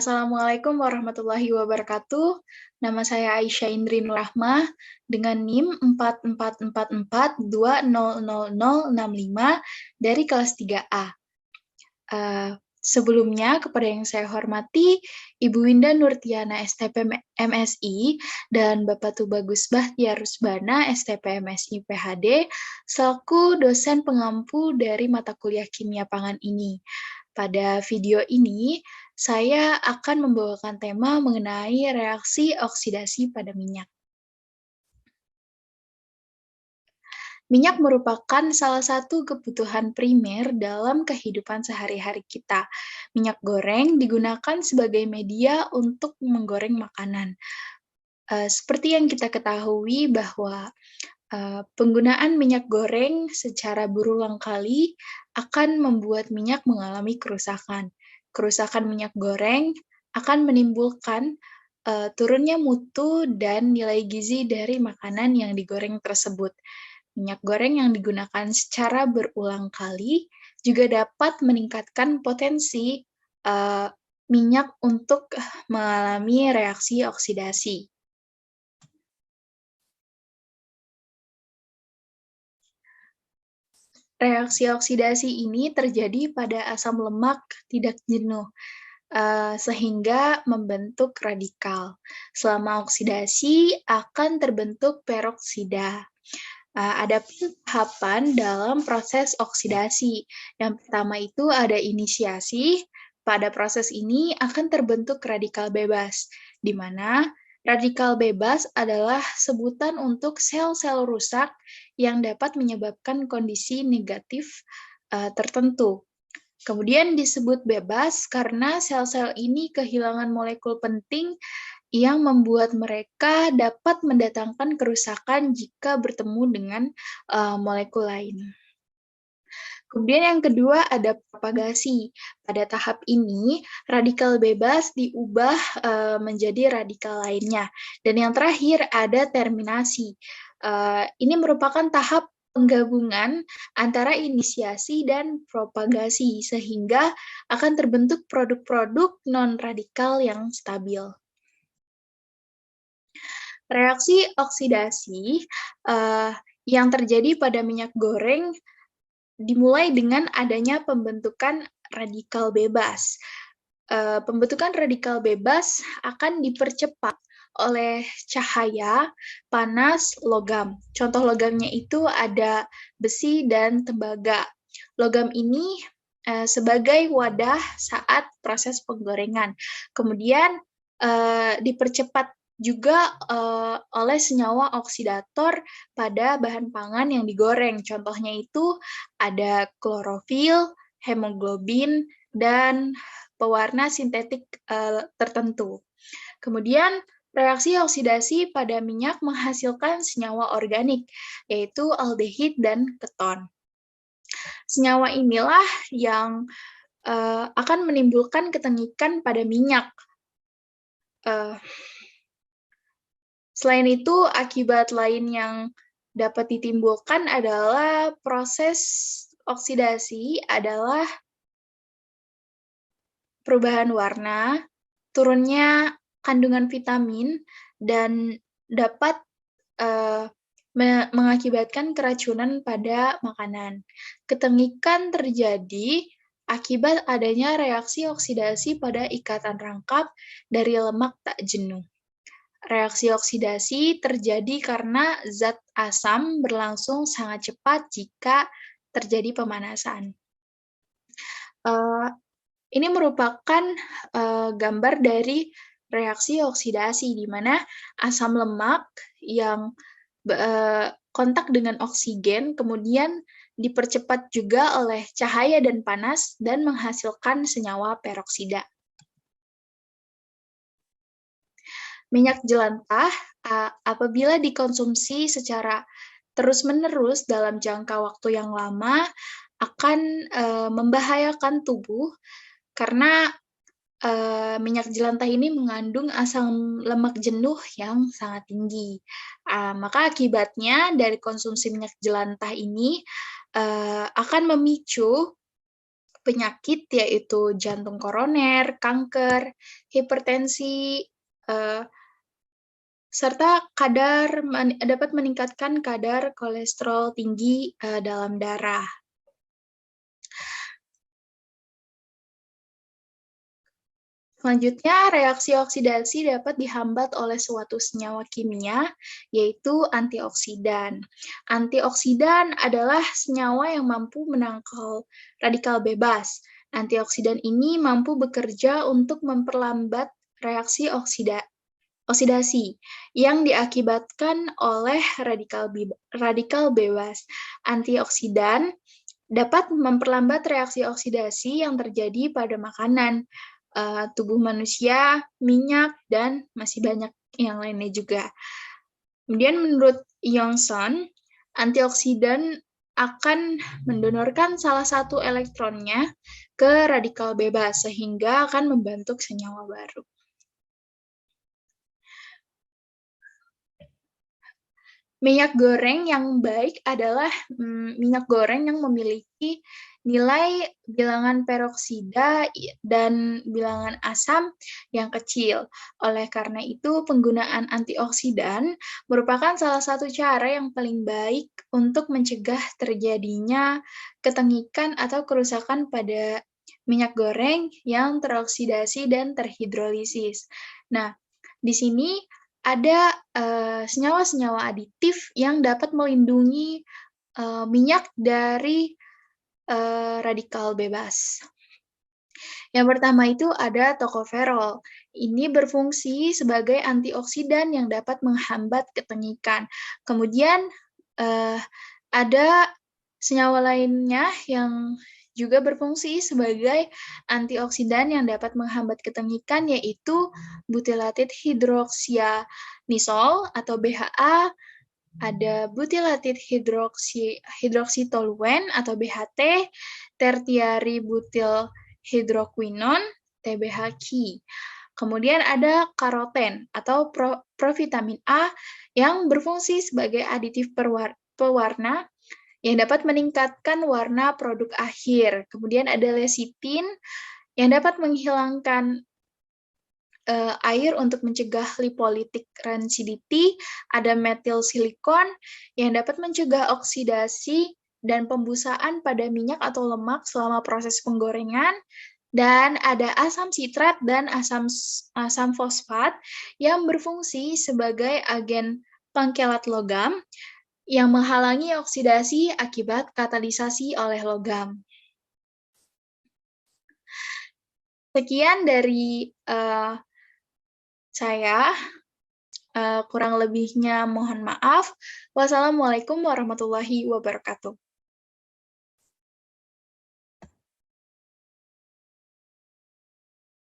Assalamualaikum warahmatullahi wabarakatuh. Nama saya Aisyah Indri Nurrahmah dengan NIM 4444200065 dari kelas 3A. Sebelumnya, kepada yang saya hormati, Ibu Winda Nurtiana STP MSI dan Bapak Tubagus Bahtiar Rusbana STP MSI PhD selaku dosen pengampu dari mata kuliah kimia pangan ini. Pada video ini, saya akan membawakan tema mengenai reaksi oksidasi pada minyak. Minyak merupakan salah satu kebutuhan primer dalam kehidupan sehari-hari kita. Minyak goreng digunakan sebagai media untuk menggoreng makanan. Seperti yang kita ketahui bahwa penggunaan minyak goreng secara berulang kali akan membuat minyak mengalami kerusakan. Kerusakan minyak goreng akan menimbulkan turunnya mutu dan nilai gizi dari makanan yang digoreng tersebut. Minyak goreng yang digunakan secara berulang kali juga dapat meningkatkan potensi minyak untuk mengalami reaksi oksidasi. Reaksi oksidasi ini terjadi pada asam lemak tidak jenuh, sehingga membentuk radikal. Selama oksidasi akan terbentuk peroksida. Ada tahapan dalam proses oksidasi. Yang pertama itu ada inisiasi. Pada proses ini akan terbentuk radikal bebas, di mana radikal bebas adalah sebutan untuk sel-sel rusak yang dapat menyebabkan kondisi negatif tertentu. Kemudian disebut bebas karena sel-sel ini kehilangan molekul penting yang membuat mereka dapat mendatangkan kerusakan jika bertemu dengan molekul lain. Kemudian yang kedua ada propagasi. Pada tahap ini, radikal bebas diubah menjadi radikal lainnya. Dan yang terakhir ada terminasi. Ini merupakan tahap penggabungan antara inisiasi dan propagasi, sehingga akan terbentuk produk-produk non-radikal yang stabil. Reaksi oksidasi yang terjadi pada minyak goreng dimulai dengan adanya pembentukan radikal bebas. Pembentukan radikal bebas akan dipercepat oleh cahaya, panas, logam. Contoh logamnya itu ada besi dan tembaga. Logam ini sebagai wadah saat proses penggorengan. Kemudian dipercepat juga oleh senyawa oksidator pada bahan pangan yang digoreng. Contohnya itu ada klorofil, hemoglobin, dan pewarna sintetik tertentu. Kemudian reaksi oksidasi pada minyak menghasilkan senyawa organik, yaitu aldehid dan keton. Senyawa inilah yang akan menimbulkan ketengikan pada minyak. Selain itu, akibat lain yang dapat ditimbulkan adalah proses oksidasi adalah perubahan warna, turunnya kandungan vitamin, dan dapat mengakibatkan keracunan pada makanan. Ketengikan terjadi akibat adanya reaksi oksidasi pada ikatan rangkap dari lemak tak jenuh. Reaksi oksidasi terjadi karena zat asam berlangsung sangat cepat jika terjadi pemanasan. Ini merupakan gambar dari reaksi oksidasi, di mana asam lemak yang kontak dengan oksigen, kemudian dipercepat juga oleh cahaya dan panas, dan menghasilkan senyawa peroksida. Minyak jelantah apabila dikonsumsi secara terus-menerus dalam jangka waktu yang lama akan membahayakan tubuh karena minyak jelantah ini mengandung asam lemak jenuh yang sangat tinggi. Maka akibatnya dari konsumsi minyak jelantah ini akan memicu penyakit yaitu jantung koroner, kanker, hipertensi, eee, serta dapat meningkatkan kadar kolesterol tinggi, dalam darah. Selanjutnya, reaksi oksidasi dapat dihambat oleh suatu senyawa kimia, yaitu antioksidan. Antioksidan adalah senyawa yang mampu menangkal radikal bebas. Antioksidan ini mampu bekerja untuk memperlambat reaksi oksidasi yang diakibatkan oleh radikal bebas. Antioksidan dapat memperlambat reaksi oksidasi yang terjadi pada makanan, tubuh manusia, minyak, dan masih banyak yang lainnya juga. Kemudian menurut Youngson, antioksidan akan mendonorkan salah satu elektronnya ke radikal bebas, sehingga akan membentuk senyawa baru. Minyak goreng yang baik adalah minyak goreng yang memiliki nilai bilangan peroksida dan bilangan asam yang kecil. Oleh karena itu, penggunaan antioksidan merupakan salah satu cara yang paling baik untuk mencegah terjadinya ketengikan atau kerusakan pada minyak goreng yang teroksidasi dan terhidrolisis. Nah, di sini ada senyawa-senyawa aditif yang dapat melindungi minyak dari radikal bebas. Yang pertama itu ada tokoferol. Ini berfungsi sebagai antioksidan yang dapat menghambat ketengikan. Kemudian ada senyawa lainnya yang juga berfungsi sebagai antioksidan yang dapat menghambat ketengikan, yaitu butylated hidroksianisol atau BHA, ada butylated hidroksitoluen atau BHT, tertiary butyl hidroquinone, TBHQ. Kemudian ada karoten atau provitamin A yang berfungsi sebagai aditif pewarna yang dapat meningkatkan warna produk akhir. Kemudian ada lecitin yang dapat menghilangkan air untuk mencegah lipolytic rancidity, ada metil silikon yang dapat mencegah oksidasi dan pembusaan pada minyak atau lemak selama proses penggorengan, dan ada asam sitrat dan asam fosfat yang berfungsi sebagai agen pengkelat logam yang menghalangi oksidasi akibat katalisasi oleh logam. Sekian dari saya, kurang lebihnya mohon maaf. Wassalamualaikum warahmatullahi wabarakatuh.